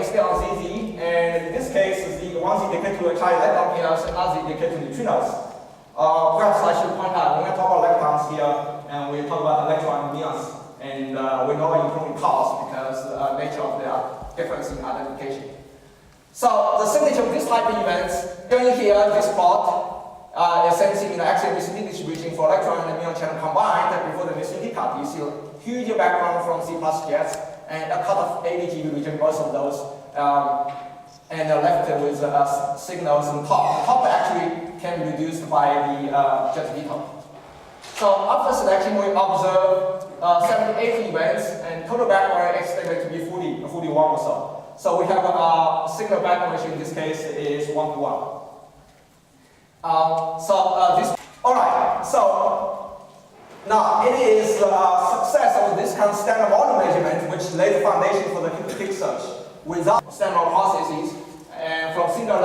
is still on ZZ, and in this case, one Z decay to charged electron pairs, another Z decay to neutrinos. Perhaps I should point out, when we talk about electrons here, and we talk about electron and muons, and we know including cause because the nature of the difference in identification. So the signature of this type of events, shown here, this plot, is same in the axial emission distribution for electron and muon channel combined. Before the emission cut, you see a huge background from C+ jets and a cut of 80 GeV region, both of those, and left with signals on top. The top actually can be reduced by the jet veto. So after selection, we observe 78 events, and total background is estimated to be 41 or so. So we have a signal background ratio in this case is 1 to 1. Alright, so now it is success of this kind of standard model measurement which laid the foundation for the Higgs search without standard processes and from single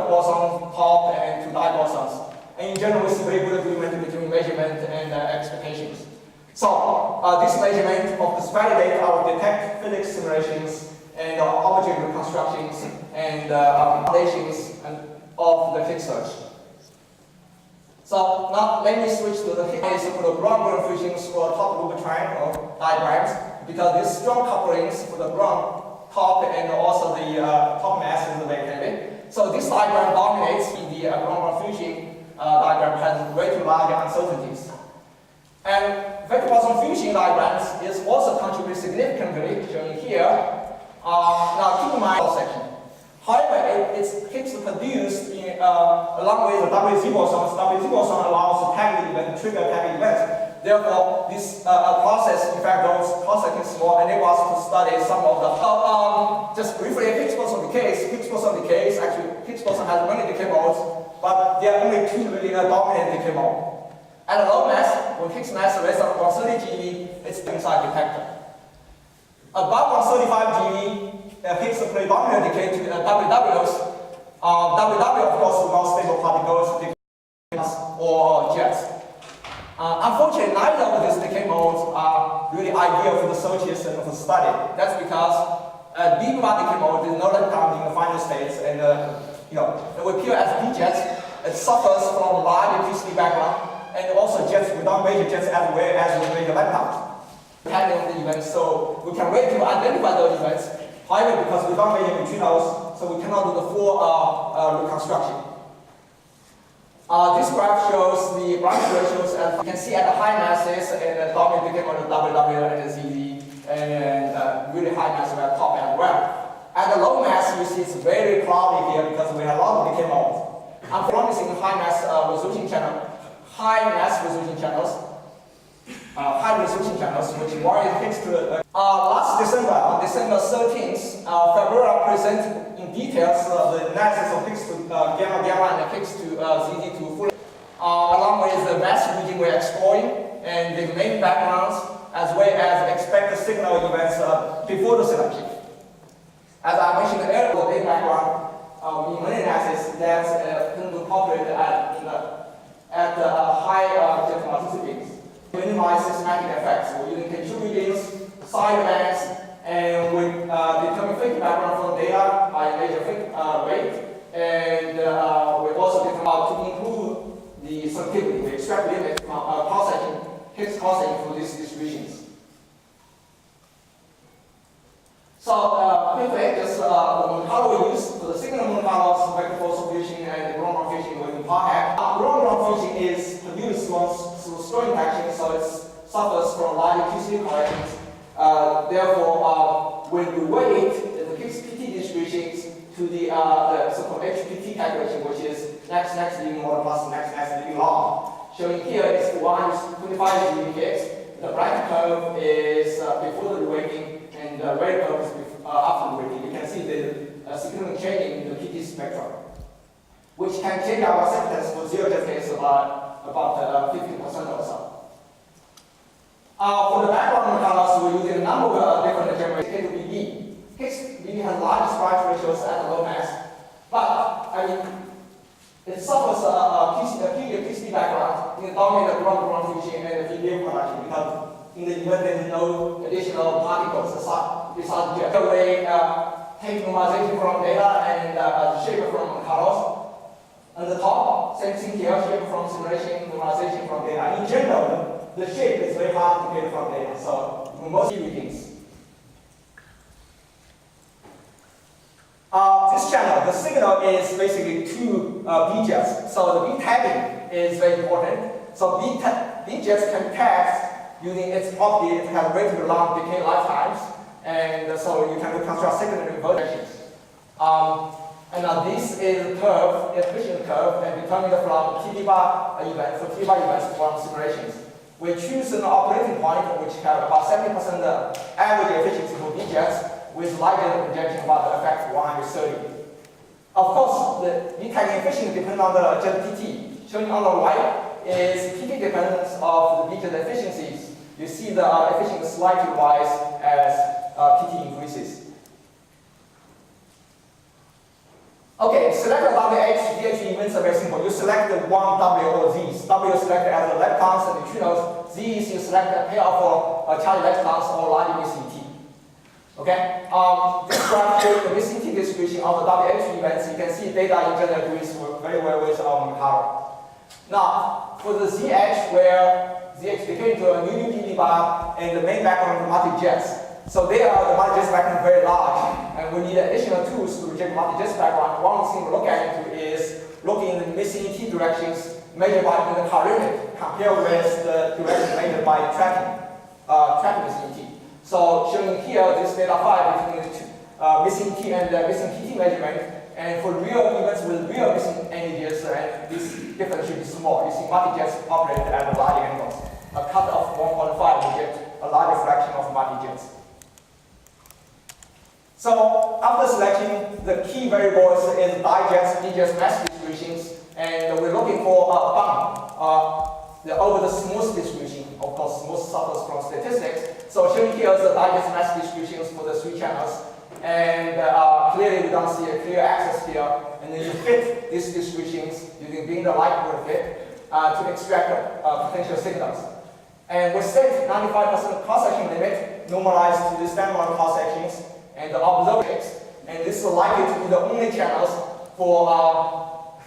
boson top and to die bosons. And in general, we see very good agreement between measurement and expectations. So this measurement of validate our detect physics simulations and object reconstructions and foundations of the Higgs search. So now let me switch to the Higgs for the ground fusions for top loop triangle diagrams, because these strong couplings for the ground top and also the top mass is very heavy. So this diagram dominates the ground fusion diagram has way too large uncertainties. And vector boson fusion diagrams is also contribute significantly, shown here. Now keep in mind cross section. However, it's Higgs produced in, along with the WZ bosons. WZ boson allows tagging event, trigger tagging events. Therefore, this process, in fact, those cross sections small, enable us to study some of the. Just briefly, Higgs boson decays. Higgs boson decays. Actually, Higgs boson has many decay modes, but there are only two really dominant decay modes. At a low mass, when Higgs mass is less than 130 GeV, it's inside detector. Above 135 GeV, Higgs predominant decay to WWs. WW, of course, is more stable particles, or jets. Unfortunately, neither of these decay modes are really ideal for the searches and for study. That's because deep decay mode is not down in the final states, and with pure SD jets, it suffers from large PCD background, and also jets without major jets as well as with major leptons. Depending on the events, so we can wait to identify those events. However, because we don't measure neutrinos, so we cannot do the full reconstruction. This graph shows the branch ratios, and you can see at the high masses and the dominant decay mode WW and ZZ, and really high mass we have top and well. At the low mass, you see it's very cloudy here because we have a lot of decay modes. I'm promising high mass resolution channel, high mass resolution channels. High resolution channels, which warrant Higgs to last December, on December 13th, Fabiola presented in details the analysis of Higgs to gamma and Higgs to ZZ to full, along with the mass region we're exploring and the main backgrounds, as well as expected signal events before the selection. As I mentioned earlier, the main background in many analysis that's incorporated at high jet multiples. Minimize systematic effects. We're using K2 readings, side bands, and we determine fake background from data by major fake rate, and we also determine how to improve the sensitivity, the extract limit from cross-section, Higgs cross-section for these distributions. So quickly, just how we use for the signal monocolors, vector boson fusion, and the ground fusion with PARHAC. Ground fusion is produced through strain interaction, so it suffers from large QC corrections. Therefore, when we weight the Higgs PT distributions to the so-called HPT calculation, which is next leading model plus next leading log. Showing here is 1 is 25 GeV Higgs. The black curve is before the weighting, and the red curve is after the weighting. You can see the significant change in the PT spectrum, which can change our acceptance for zero jet case about 50% or so. For the background colors, we're using a number of different generations. K to BB. Higgs BB has large branch ratios at the low mass, but it suffers a PCD background in the dominant ground fusion and the VDA production, because in the event there is no additional particles besides jet. The way take normalization from data and shape from colors. On the top, same thing here, shape from simulation, normalization from data. In general, the shape is very hard to get from data, so most readings. This channel, the signal is basically two B-jets. So the B tagging is very important. So B-jets can tag using its property. It has relatively long decay lifetimes, and so you can construct secondary projections. And now this is a curve, efficient curve, and determined from T-bar events, for T-bar events from simulations. We choose an operating point which have about 70% average efficiency for B-jets, with larger projection about the effect 130. Of course, the B-tagging efficiency depends on the jet PT. Showing on the right is PT dependence of the B-jet efficiencies. You see the efficiency slightly rise as PT increases. Okay, select the WH, DH events are very simple. You select the one W or Z's. W is selected as the leptons and neutrinos. Z's you select a pair of charged electrons or large missing T. Okay, this graph shows the missing T distribution of the WH events. You can see data in general agrees very well with our color. Now, for the ZH, where ZH became to a new DB bar and the main background of multi-jets. So there, the multi-jets background is very large, and we need additional tools to reject multi-jets background. One thing we look at is looking in the missing T directions measured by the color limit compared with the direction measured by tracking missing T. So showing here this data file between the two, missing T and the missing PT measurement, and for real events with real missing energies, and this difference should be small. You see multi-jets operate at a large angles. A cut of 1.5 will get a larger fraction of multi-jets. So after selection, the key variables is digest, digest mass distributions, and we're looking for a bound over the smooth distribution. Of course, smooth suffers from statistics. So showing here the digest mass distributions for the three channels, and clearly we don't see a clear axis here. And then you fit these distributions using being the likelihood fit to extract potential signals. And we set 95% cross-section limit normalized to the standard cross-sections and the observations, and this is likely to be the only channels for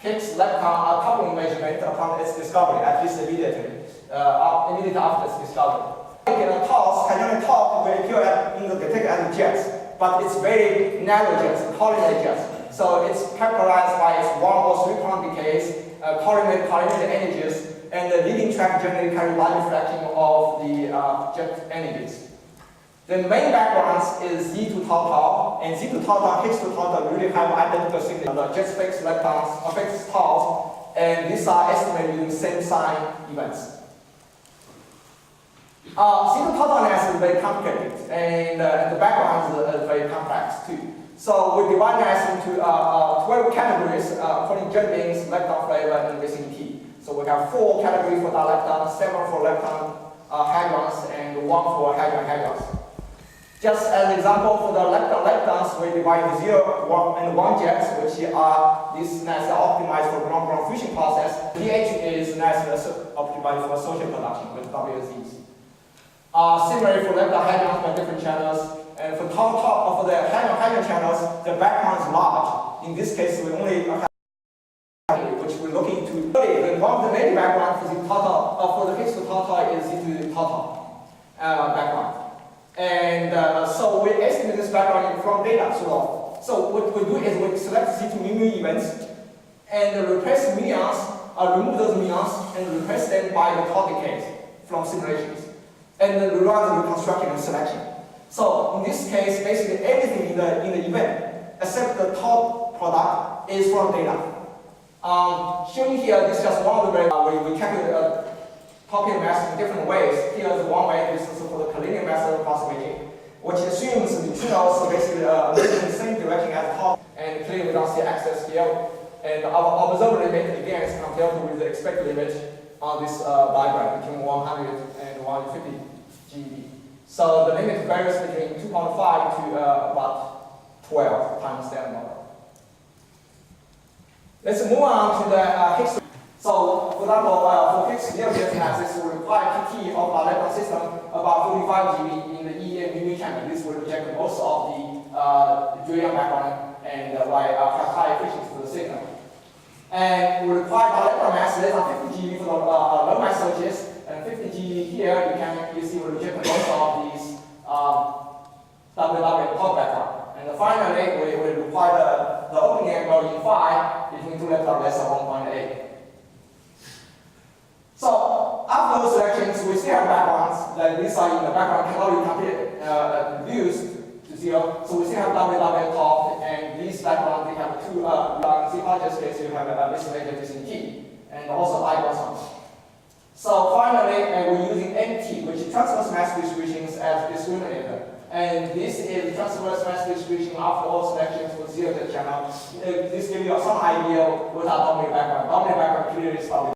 Higgs lepton coupling measurement upon its discovery, at least immediately after its discovery. Cationic top will appear in the detector as jets, but it's very narrow jets, collimated jets. So it's characterized by its 1 or 3 quantum decays, collimated energies, and the leading track generally carry large fraction of the jet energies. The main backgrounds is Z to tau tau, and Z to tau tau, Higgs to tau tau really have identical signal. The jet fixed leptons affects tau, and these are estimated using same sign events. Z to tau tau analysis is very complicated, and the background is very complex too. So we divide this into 12 categories according to jet beings, lepton flavor, and missing T. So we have 4 categories for dileptons, 7 for lepton hadrons, and 1 for hadrons. Just as an example, for the leptons, we divide into 0, 1, and 1 jets, which are these nice optimized for ground fusion process. DH is nice optimized for social production with WZs. Similarly for lepton hadrons by different channels, and for for the hadron channels, the background is large. In this case, we only have which we're looking to. One of the main backgrounds for the Higgs to tau is Z to tau background. And so we estimate this background from data. So what we do is we select Z to mu events and replace muons, remove those muons and replace them by the tau decays from simulations. And then run the reconstruction and selection. So in this case, basically everything in the event except the tau product is from data. Showing here, this is just one of the ways we calculate topic mass in different ways. Here is one way, this is for the collinear method approximating, which assumes neutrinos basically moving in the same direction as top, and clearly we don't see excess here. And our observed limit again is compared with the expected limit on this diagram between 100 and 150 GeV. So the limit varies between 2.5 to about 12 times standard model. Let's move on to the Higgs. So, for example, for Higgs near-field analysis, we require PT of our lepton system about 45 GeV in the E and UV channel. This will reject most of the Julian background and have high efficiency for the signal. And we require molecular mass less than 50 GeV for the low mass searches, and 50 GeV here you see we reject most of these WW top background. And finally, we require the opening angle in phi between two leptons less than 1.8. So after those selections, we still have backgrounds. Like these are in the background cannot be reduced to 0. So we still have WW top, and these backgrounds they have two in C case you have a isolated distant T, and also I boson. So finally, we're using NT, which is transverse mass distributions as discriminator. And this is transverse mass distribution after all selections for 0 to channel. This gives you some idea what our dominant background. Dominant background clearly is probably